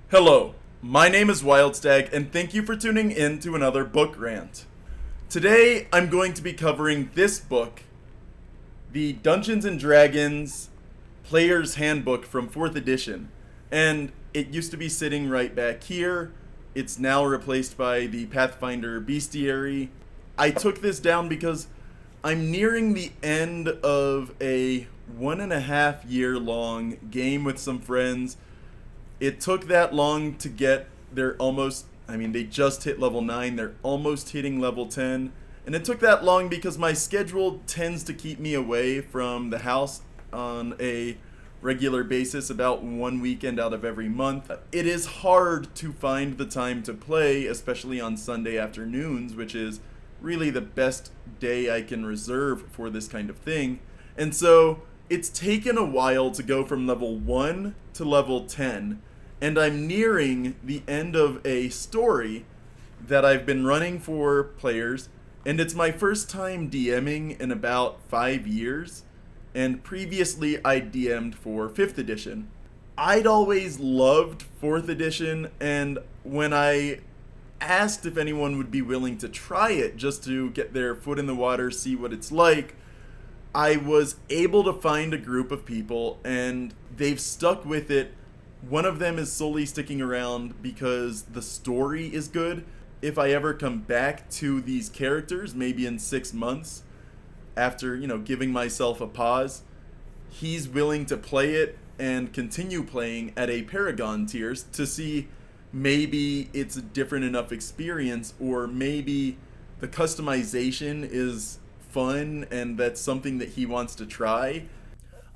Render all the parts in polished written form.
Hello, my name is Wildstag, and thank you for tuning in to another book rant. Today, I'm going to be covering this book, the Dungeons and Dragons Player's Handbook from 4th edition. And it used to be sitting right back here. It's now replaced by the Pathfinder Bestiary. I took this down because I'm nearing the end of a 1.5 year long game with some friends. It took that long to get they just hit level 9, they're almost hitting level 10. And it took that long because my schedule tends to keep me away from the house on a regular basis, about one weekend out of every month. It is hard to find the time to play, especially on Sunday afternoons, which is really the best day I can reserve for this kind of thing. And so it's taken a while to go from level 1 to level 10, and I'm nearing the end of a story that I've been running for players, and it's my first time DMing in about 5 years, and previously I DM'd for 5th edition. I'd always loved 4th edition, and when I asked if anyone would be willing to try it just to get their foot in the water, see what it's like, I was able to find a group of people, and they've stuck with it. One of them is solely sticking around because the story is good. If I ever come back to these characters, maybe in 6 months, after, giving myself a pause, he's willing to play it and continue playing at a Paragon tiers to see maybe it's a different enough experience, or maybe the customization is fun and that's something that he wants to try.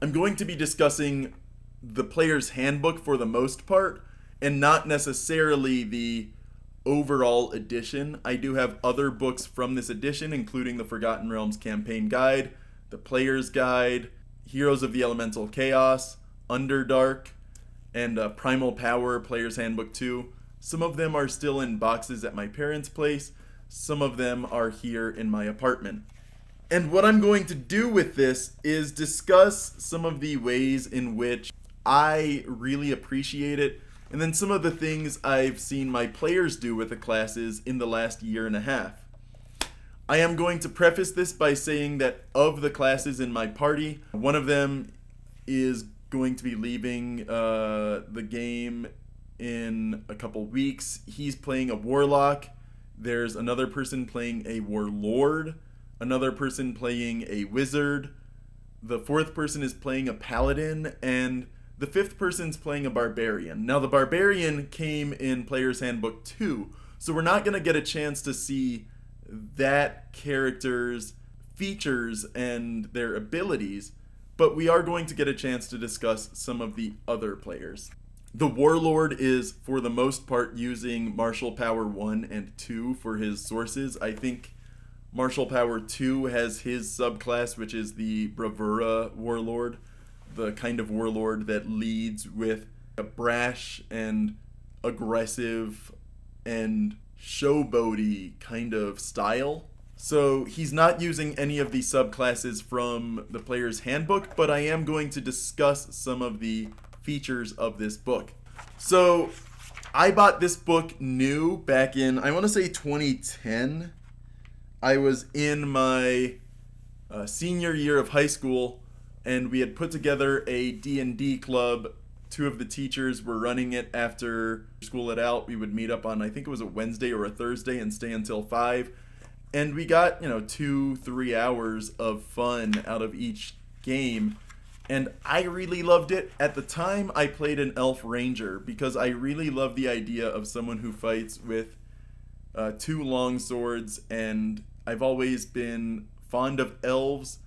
I'm going to be discussing the player's handbook for the most part, and not necessarily the overall edition. I do have other books from this edition, including the Forgotten Realms Campaign Guide, the Player's Guide, Heroes of the Elemental Chaos, Underdark, and Primal Power Player's Handbook 2. Some of them are still in boxes at my parents' place. Some of them are here in my apartment. And what I'm going to do with this is discuss some of the ways in which I really appreciate it, and then some of the things I've seen my players do with the classes in the last year and a half. I am going to preface this by saying that of the classes in my party, one of them is going to be leaving the game in a couple weeks. He's playing a warlock. There's another person playing a warlord, another person playing a wizard, the fourth person is playing a paladin, and the fifth person's playing a barbarian. Now, the barbarian came in Player's Handbook 2, so we're not going to get a chance to see that character's features and their abilities, but we are going to get a chance to discuss some of the other players. The Warlord is, for the most part, using Martial Power 1 and 2 for his sources. I think Martial Power 2 has his subclass, which is the Bravura Warlord, the kind of warlord that leads with a brash and aggressive and showboaty kind of style. So he's not using any of the subclasses from the Player's Handbook, but I am going to discuss some of the features of this book. So I bought this book new back in, I want to say 2010. I was in my senior year of high school, and we had put together a D&D club. Two of the teachers were running it after school let out. We would meet up on, I think it was a Wednesday or a Thursday, and stay until 5. And we got, 2-3 hours of fun out of each game. And I really loved it. At the time, I played an elf ranger because I really love the idea of someone who fights with 2 long swords, and I've always been fond of elves.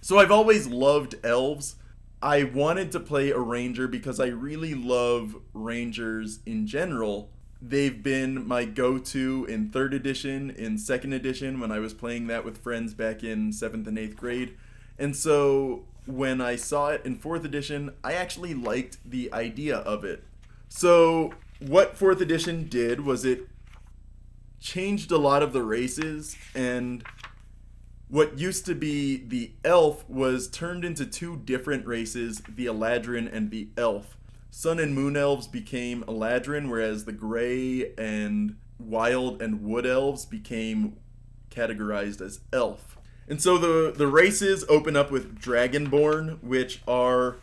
So I've always loved elves. I wanted to play a ranger because I really love rangers in general. They've been my go-to in 3rd edition, in 2nd edition, when I was playing that with friends back in 7th and 8th grade. And so when I saw it in 4th edition, I actually liked the idea of it. So what 4th edition did was it changed a lot of the races, and what used to be the elf was turned into 2 different races, the Eladrin and the elf. Sun and Moon Elves became Eladrin, whereas the Gray and Wild and Wood Elves became categorized as Elf. And so the races open up with Dragonborn, which are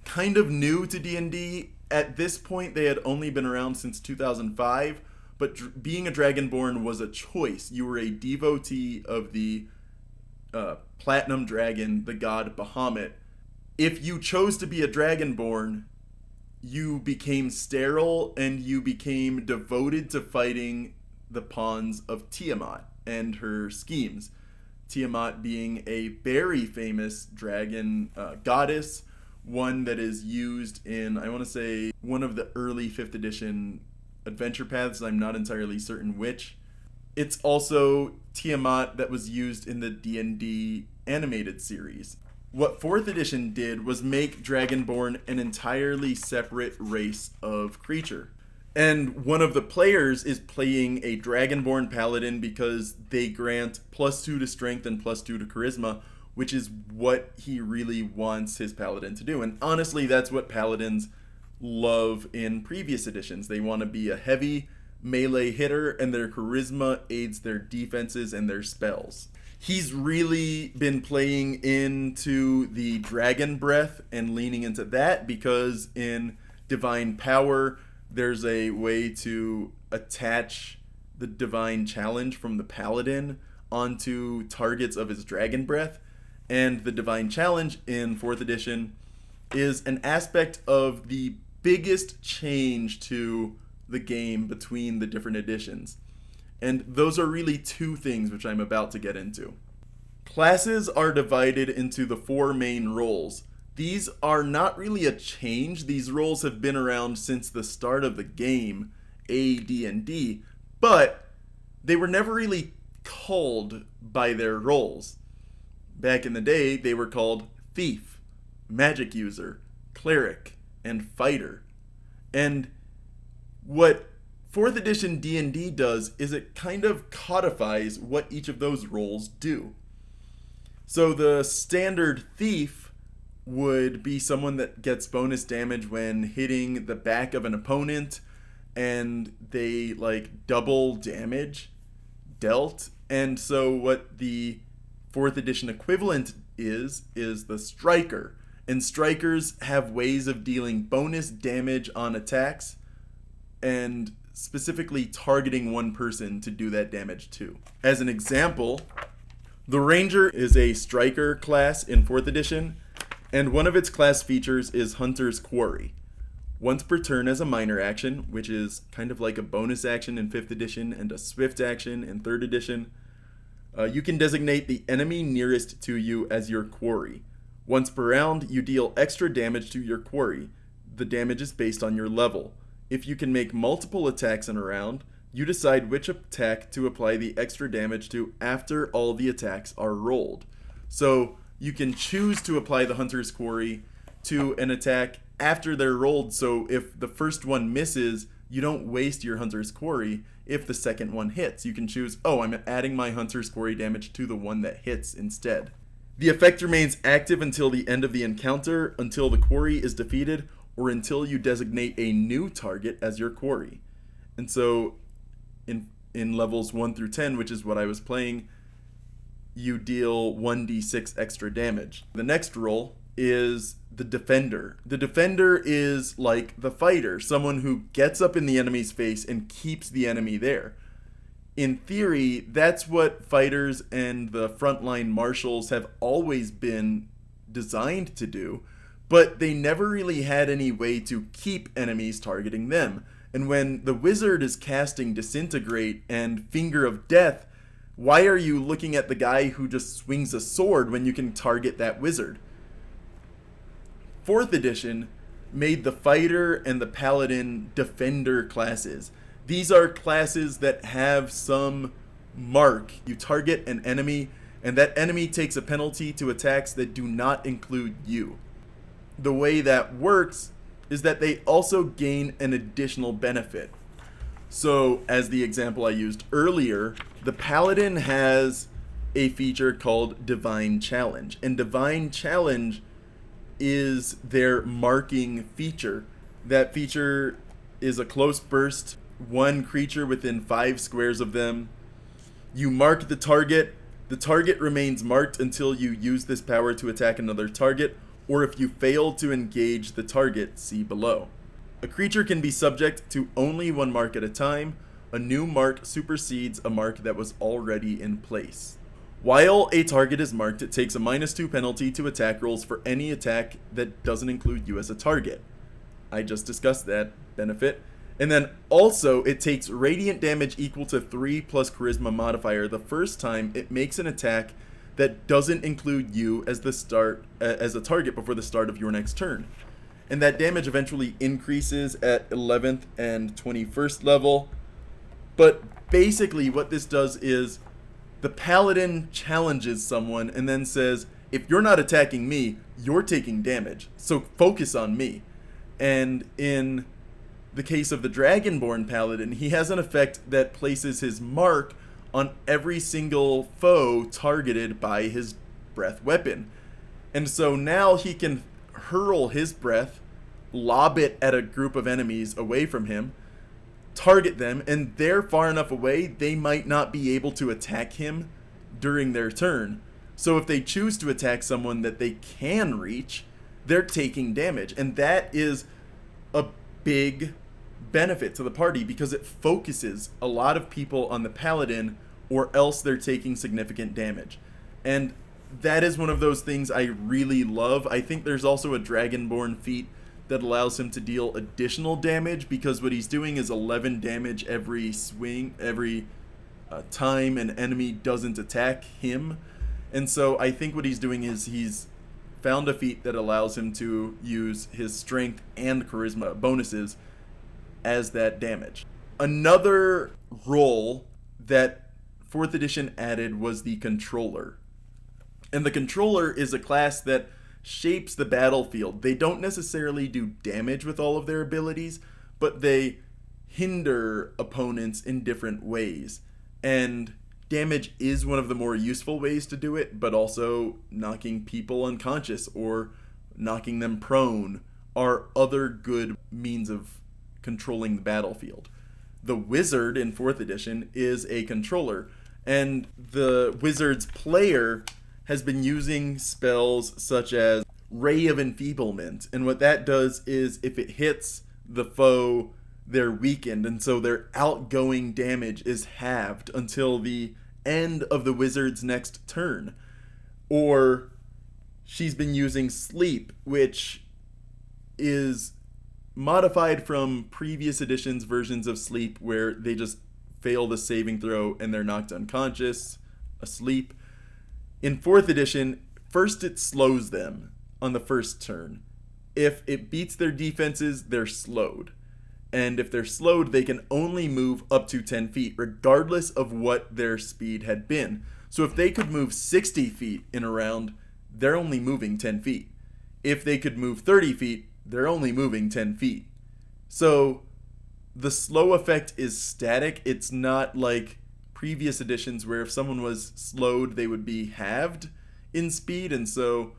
kind of new to D&D. At this point, they had only been around since 2005, but being a Dragonborn was a choice. You were a devotee of the Platinum Dragon, the god Bahamut. If you chose to be a Dragonborn, you became sterile and you became devoted to fighting the pawns of Tiamat and her schemes. Tiamat being a very famous dragon goddess, one that is used in, I want to say, one of the early 5th edition adventure paths. I'm not entirely certain which. It's also Tiamat that was used in the D&D animated series. What 4th edition did was make Dragonborn an entirely separate race of creature. And one of the players is playing a Dragonborn paladin because they grant +2 to strength and +2 to charisma, which is what he really wants his paladin to do. And honestly, that's what paladins love in previous editions. They want to be a heavy melee hitter, and their charisma aids their defenses and their spells. He's really been playing into the dragon breath and leaning into that because in Divine Power, there's a way to attach the Divine Challenge from the Paladin onto targets of his dragon breath. And the Divine Challenge in 4th edition is an aspect of the biggest change to the game between the different editions. And those are really two things which I'm about to get into. Classes are divided into the 4 main roles. These are not really a change. These roles have been around since the start of the game, AD&D, but they were never really called by their roles. Back in the day, they were called Thief, Magic User, Cleric, and Fighter. And what 4th edition D&D does is it kind of codifies what each of those roles do. So the standard Thief would be someone that gets bonus damage when hitting the back of an opponent, and they like double damage dealt. And so what the 4th edition equivalent is the Striker. And Strikers have ways of dealing bonus damage on attacks and specifically targeting one person to do that damage to. As an example, the Ranger is a Striker class in 4th edition, and one of its class features is Hunter's Quarry. Once per turn as a minor action, which is kind of like a bonus action in 5th edition and a swift action in 3rd edition, you can designate the enemy nearest to you as your quarry. Once per round, you deal extra damage to your quarry. The damage is based on your level. If you can make multiple attacks in a round, you decide which attack to apply the extra damage to after all the attacks are rolled. So you can choose to apply the Hunter's Quarry to an attack after they're rolled, so if the first one misses, you don't waste your Hunter's Quarry. If the second one hits, you can choose, oh, I'm adding my Hunter's Quarry damage to the one that hits instead. The effect remains active until the end of the encounter, until the quarry is defeated, or until you designate a new target as your quarry. And so in levels 1 through 10, which is what I was playing, you deal 1d6 extra damage. The next role is the Defender. The Defender is like the Fighter, someone who gets up in the enemy's face and keeps the enemy there. In theory, that's what fighters and the frontline marshals have always been designed to do, but they never really had any way to keep enemies targeting them. And when the wizard is casting Disintegrate and Finger of Death, why are you looking at the guy who just swings a sword when you can target that wizard? 4th edition made the Fighter and the Paladin Defender classes. These are classes that have some mark. You target an enemy, and that enemy takes a penalty to attacks that do not include you. The way that works is that they also gain an additional benefit. So, as the example I used earlier, the Paladin has a feature called Divine Challenge. And Divine Challenge is their marking feature. That feature is a close burst, one creature within 5 squares of them. You mark the target. The target remains marked until you use this power to attack another target, or if you fail to engage the target, see below. A creature can be subject to only one mark at a time. A new mark supersedes a mark that was already in place. While a target is marked, it takes a -2 penalty to attack rolls for any attack that doesn't include you as a target. I just discussed that benefit. And then also, it takes radiant damage equal to 3 plus charisma modifier the first time it makes an attack that doesn't include you as a target before the start of your next turn. And that damage eventually increases at 11th and 21st level. But basically what this does is the paladin challenges someone and then says, if you're not attacking me, you're taking damage, so focus on me. And in the case of the Dragonborn Paladin, he has an effect that places his mark on every single foe targeted by his breath weapon. And so now he can hurl his breath, lob it at a group of enemies away from him, target them, and they're far enough away they might not be able to attack him during their turn. So if they choose to attack someone that they can reach, they're taking damage. And that is a big benefit to the party because it focuses a lot of people on the paladin, or else they're taking significant damage. And that is one of those things I really love. I think there's also a Dragonborn feat that allows him to deal additional damage, because what he's doing is 11 damage every swing, every time an enemy doesn't attack him. And so I think what he's doing is he's found a feat that allows him to use his strength and charisma bonuses as that damage. Another role that 4th edition added was the controller. And the controller is a class that shapes the battlefield. They don't necessarily do damage with all of their abilities, but they hinder opponents in different ways. And damage is one of the more useful ways to do it, but also knocking people unconscious or knocking them prone are other good means of controlling the battlefield. The wizard in 4th edition is a controller, and the wizard's player has been using spells such as Ray of Enfeeblement, and what that does is if it hits the foe, they're weakened, and so their outgoing damage is halved until the end of the wizard's next turn. Or she's been using Sleep, which is modified from previous editions versions of Sleep, where they just fail the saving throw and they're knocked unconscious, asleep. In 4th edition, first it slows them on the first turn. If it beats their defenses, they're slowed. And if they're slowed, they can only move up to 10 feet, regardless of what their speed had been. So if they could move 60 feet in a round, they're only moving 10 feet. If they could move 30 feet, they're only moving 10 feet. So the slow effect is static. It's not like previous editions where if someone was slowed, they would be halved in speed. And so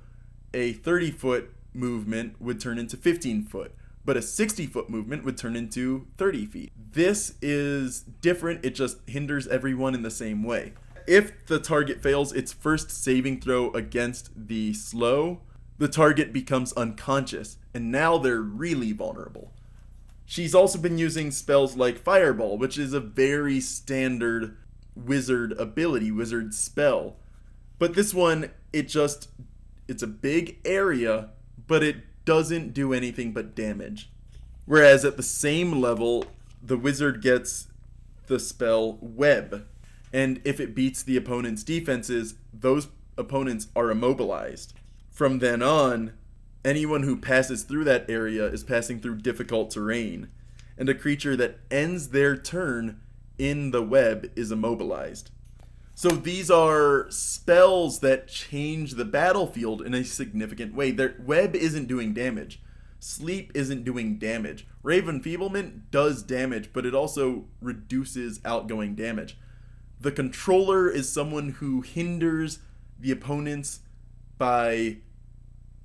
a 30-foot movement would turn into 15 foot. But a 60-foot movement would turn into 30 feet. This is different. It just hinders everyone in the same way. If the target fails its first saving throw against the slow, the target becomes unconscious, and now they're really vulnerable. She's also been using spells like Fireball, which is a very standard wizard ability, wizard spell. But this one, it's a big area, but it doesn't do anything but damage. Whereas at the same level, the wizard gets the spell Web. And if it beats the opponent's defenses, those opponents are immobilized. From then on, anyone who passes through that area is passing through difficult terrain. And a creature that ends their turn in the web is immobilized. So these are spells that change the battlefield in a significant way. Their web isn't doing damage. Sleep isn't doing damage. Ray of Enfeeblement does damage, but it also reduces outgoing damage. The controller is someone who hinders the opponents by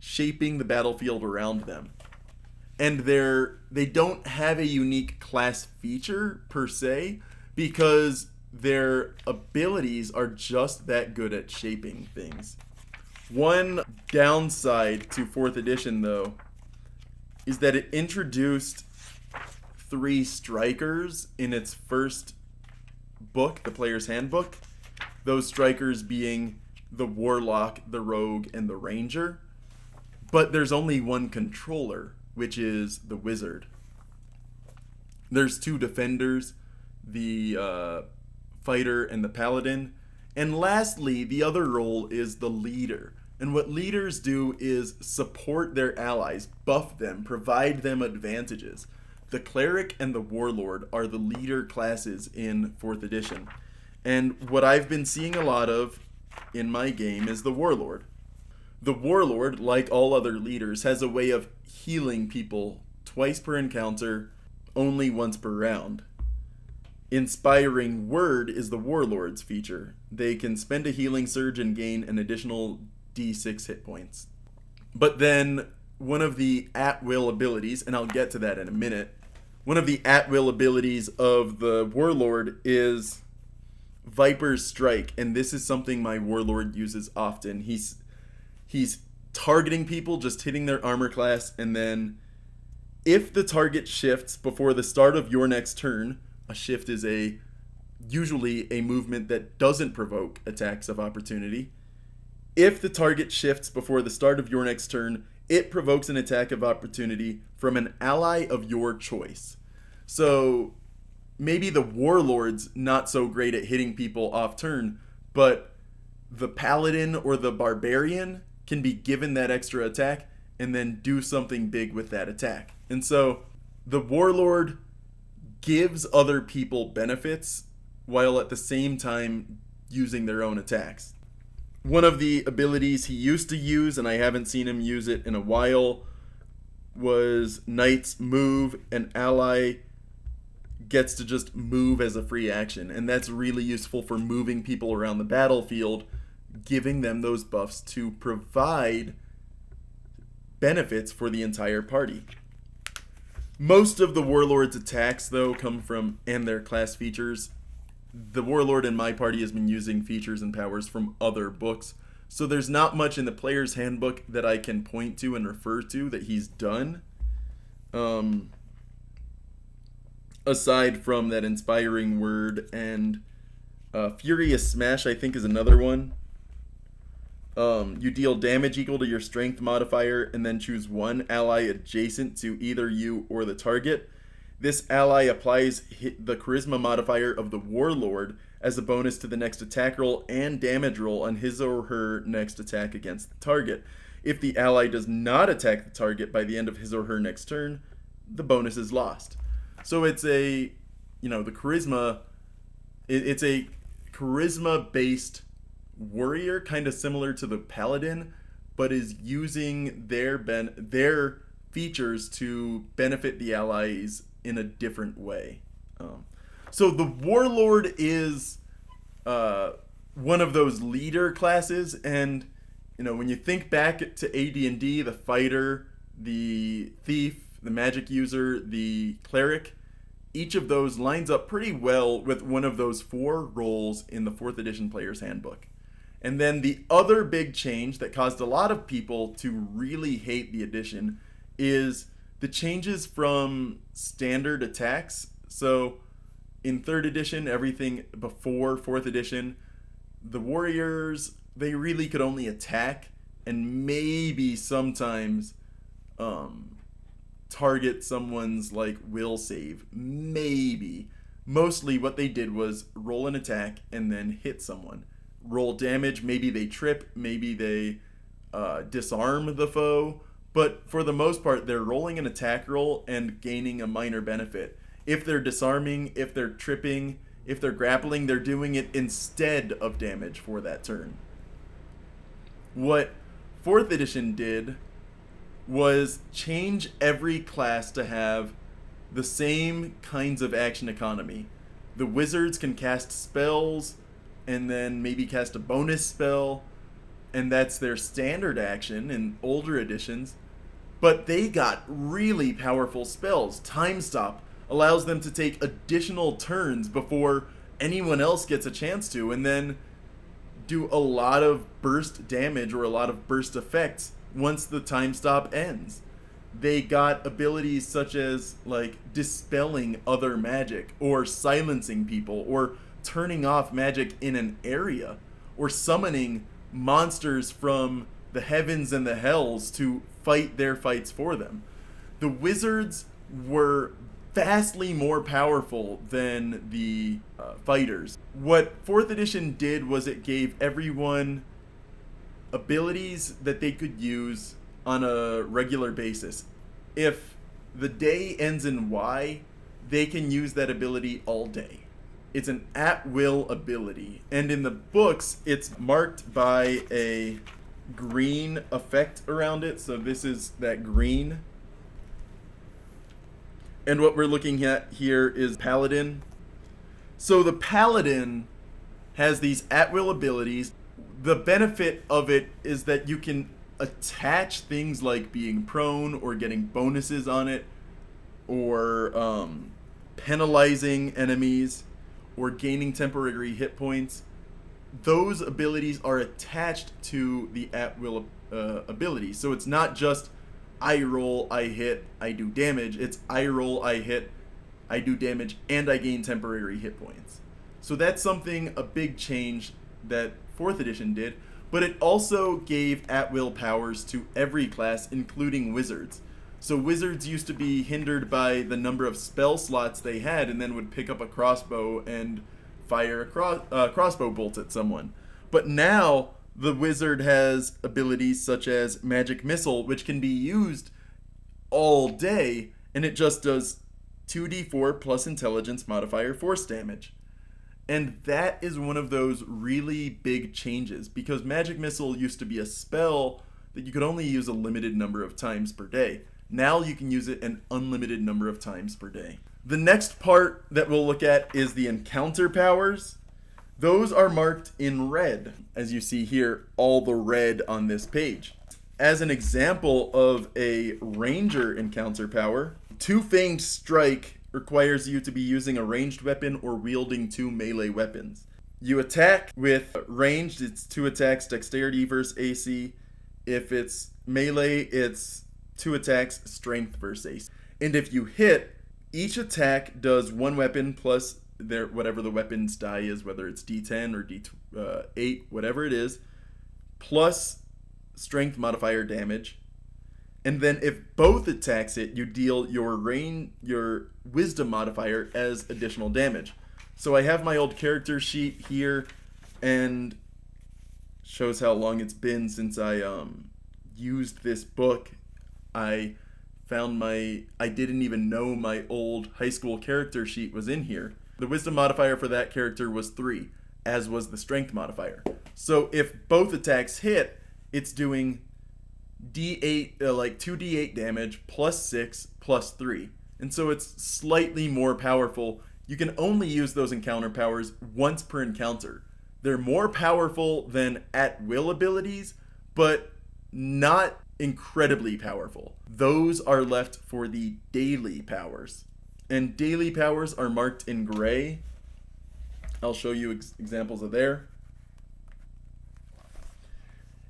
shaping the battlefield around them. And they don't have a unique class feature per se, because their abilities are just that good at shaping things. One downside to 4th edition, though, is that it introduced 3 strikers in its first book, the Player's Handbook. Those strikers being the Warlock, the Rogue, and the Ranger. But there's only one controller, which is the Wizard. There's 2 defenders, the Fighter and the Paladin. And lastly, the other role is the Leader. And what leaders do is support their allies, buff them, provide them advantages. The Cleric and the Warlord are the leader classes in 4th edition. And what I've been seeing a lot of in my game is the Warlord. The Warlord, like all other leaders, has a way of healing people twice per encounter, only once per round. Inspiring Word is the Warlord's feature. They can spend a healing surge and gain an additional D6 hit points. But then one of the at-will abilities, and I'll get to that in a minute, one of the at-will abilities of the Warlord is Viper's Strike, and this is something my Warlord uses often. He's targeting people, just hitting their armor class, and then if the target shifts before the start of your next turn, a shift is usually a movement that doesn't provoke attacks of opportunity. If the target shifts before the start of your next turn, it provokes an attack of opportunity from an ally of your choice. So maybe the Warlord's not so great at hitting people off turn, but the Paladin or the Barbarian can be given that extra attack and then do something big with that attack. And so the Warlord gives other people benefits while at the same time using their own attacks. One of the abilities he used to use, and I haven't seen him use it in a while, was Knight's Move. An ally gets to just move as a free action, and that's really useful for moving people around the battlefield, giving them those buffs to provide benefits for the entire party. Most of the Warlord's attacks, though, come from, and their class features. The Warlord in my party has been using features and powers from other books, so there's not much in the Player's Handbook that I can point to and refer to that he's done. Aside from that Inspiring Word, and Furious Smash, I think, is another one. You deal damage equal to your strength modifier and then choose one ally adjacent to either you or the target. This ally applies the charisma modifier of the Warlord as a bonus to the next attack roll and damage roll on his or her next attack against the target. If the ally does not attack the target by the end of his or her next turn, the bonus is lost. So it's the charisma, it's a charisma-based warrior, kind of similar to the Paladin, but is using their features to benefit the allies in a different way. So the Warlord is one of those leader classes, and when you think back to AD&D, the fighter, the thief, the magic user, the cleric, each of those lines up pretty well with one of those 4 roles in the 4th edition Player's Handbook. And then the other big change that caused a lot of people to really hate the edition is the changes from standard attacks. So in 3rd edition, everything before 4th edition, the warriors, they really could only attack and maybe sometimes target someone's will save. Maybe. Mostly what they did was roll an attack and then hit someone. Roll damage, maybe they trip, maybe they disarm the foe, but for the most part, they're rolling an attack roll and gaining a minor benefit. If they're disarming, if they're tripping, if they're grappling, they're doing it instead of damage for that turn. What 4th edition did was change every class to have the same kinds of action economy. The wizards can cast spells and then maybe cast a bonus spell. and that's their standard action in older editions. But they got really powerful spells. Time Stop allows them to take additional turns before anyone else gets a chance to, and then do a lot of burst damage or a lot of burst effects once the time stop ends. They got abilities such as like dispelling other magic, or silencing people, or turning off magic in an area, or summoning monsters from the heavens and the hells to fight their fights for them. The wizards were vastly more powerful than the fighters. What 4th edition did was it gave everyone abilities that they could use on a regular basis. If the day ends in Y, they can use that ability all day. It's an at-will ability, and in the books, it's marked by a green effect around it, so this is that green. And what we're looking at here is Paladin. So the Paladin has these at-will abilities. The benefit of it is that you can attach things like being prone or getting bonuses on it, or penalizing enemies, or gaining temporary hit points. Those abilities are attached to the at-will ability. So it's not just I roll, I hit, I do damage. It's I roll, I hit, I do damage, and I gain temporary hit points. So that's a big change that 4th edition did. But it also gave at-will powers to every class, including wizards. So wizards used to be hindered by the number of spell slots they had, and then would pick up a crossbow and fire a crossbow bolt at someone. But now the wizard has abilities such as Magic Missile, which can be used all day, and it just does 2d4 plus intelligence modifier force damage. And that is one of those really big changes, because Magic Missile used to be a spell that you could only use a limited number of times per day. Now you can use it an unlimited number of times per day. The next part that we'll look at is the encounter powers. Those are marked in red, as you see here, all the red on this page. As an example of a ranger encounter power, Two-Fanged Strike requires you to be using a ranged weapon or wielding 2 melee weapons. You attack with ranged, it's 2 attacks, dexterity versus AC. If it's melee, it's 2 attacks, strength versus AC. And if you hit, each attack does 1 weapon plus whatever the weapon's die is, whether it's D10 or D8, whatever it is, plus strength modifier damage. And then if both attacks hit, you deal your wisdom modifier as additional damage. So I have my old character sheet here, and shows how long it's been since I used this book. I didn't even know my old high school character sheet was in here. The wisdom modifier for that character was 3, as was the strength modifier. So if both attacks hit, it's doing D8, 2d8 damage plus 6 plus 3. And so it's slightly more powerful. You can only use those encounter powers once per encounter. They're more powerful than at-will abilities, but not incredibly powerful. Those are left for the daily powers. And daily powers are marked in gray. I'll show you examples of there.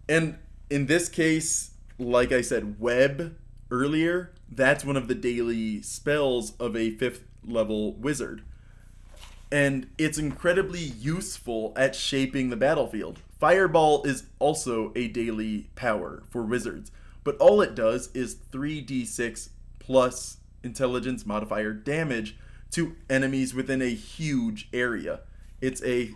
And in this case, like I said, Web earlier, that's one of the daily spells of a 5th level wizard. And it's incredibly useful at shaping the battlefield. Fireball is also a daily power for wizards, but all it does is 3d6 plus intelligence modifier damage to enemies within a huge area. It's a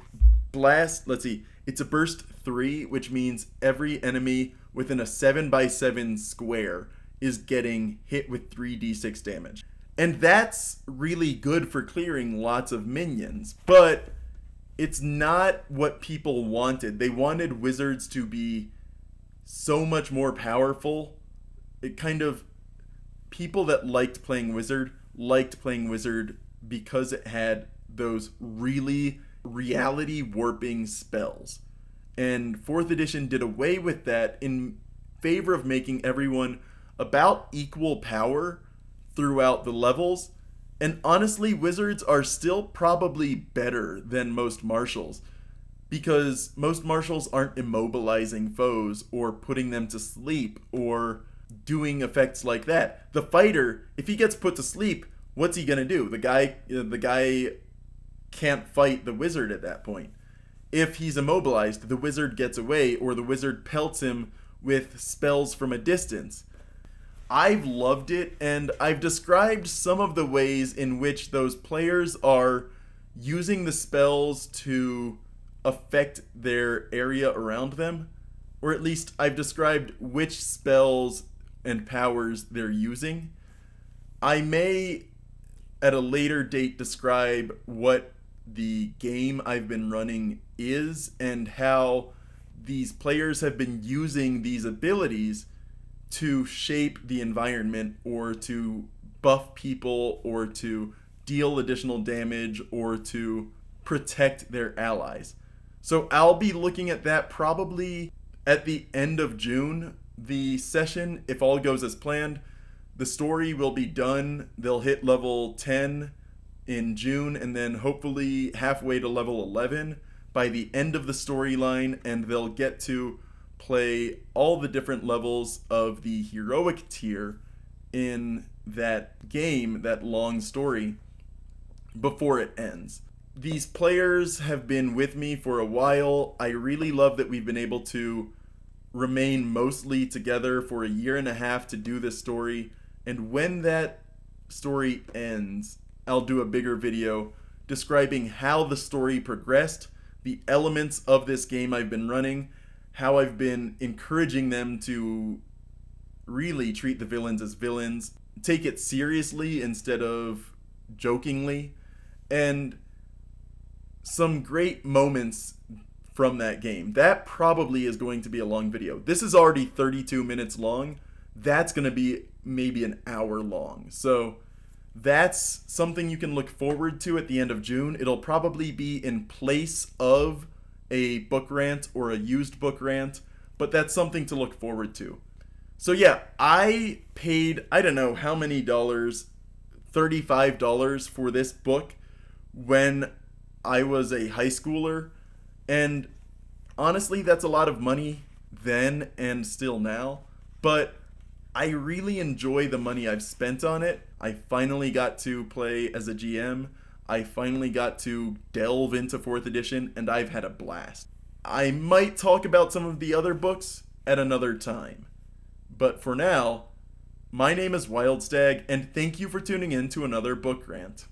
blast, it's a burst 3, which means every enemy within a 7x7 square is getting hit with 3d6 damage. And that's really good for clearing lots of minions, but it's not what people wanted. They wanted wizards to be so much more powerful. People that liked playing wizard because it had those really reality warping spells. And 4th edition did away with that in favor of making everyone about equal power throughout the levels. And honestly, wizards are still probably better than most marshals, because most marshals aren't immobilizing foes or putting them to sleep or doing effects like that. The fighter, if he gets put to sleep, what's he gonna do? The guy can't fight the wizard at that point. If he's immobilized, the wizard gets away, or the wizard pelts him with spells from a distance. I've loved it, and I've described some of the ways in which those players are using the spells to affect their area around them, or at least I've described which spells and powers they're using. I may at a later date describe what the game I've been running is and how these players have been using these abilities to shape the environment or to buff people or to deal additional damage or to protect their allies. So I'll be looking at that probably at the end of June. The session, if all goes as planned, the story will be done. They'll hit level 10 in June, and then hopefully halfway to level 11 by the end of the storyline, and they'll get to play all the different levels of the heroic tier in that game, that long story, before it ends. These players have been with me for a while. I really love that we've been able to remain mostly together for a year and a half to do this story. And when that story ends, I'll do a bigger video describing how the story progressed, the elements of this game I've been running, how I've been encouraging them to really treat the villains as villains, take it seriously instead of jokingly, and some great moments from that game. That probably is going to be a long video. This is already 32 minutes long. That's going to be maybe an hour long. So that's something you can look forward to at the end of June. It'll probably be in place of a book rant or a used book rant, but that's something to look forward to. So yeah, I paid, I don't know how many dollars, $35 for this book when I was a high schooler, and honestly that's a lot of money then and still now, but I really enjoy the money I've spent on it. I finally got to play as a GM. I finally got to delve into 4th edition, and I've had a blast. I might talk about some of the other books at another time. But for now, my name is Wildstag, and thank you for tuning in to another book rant.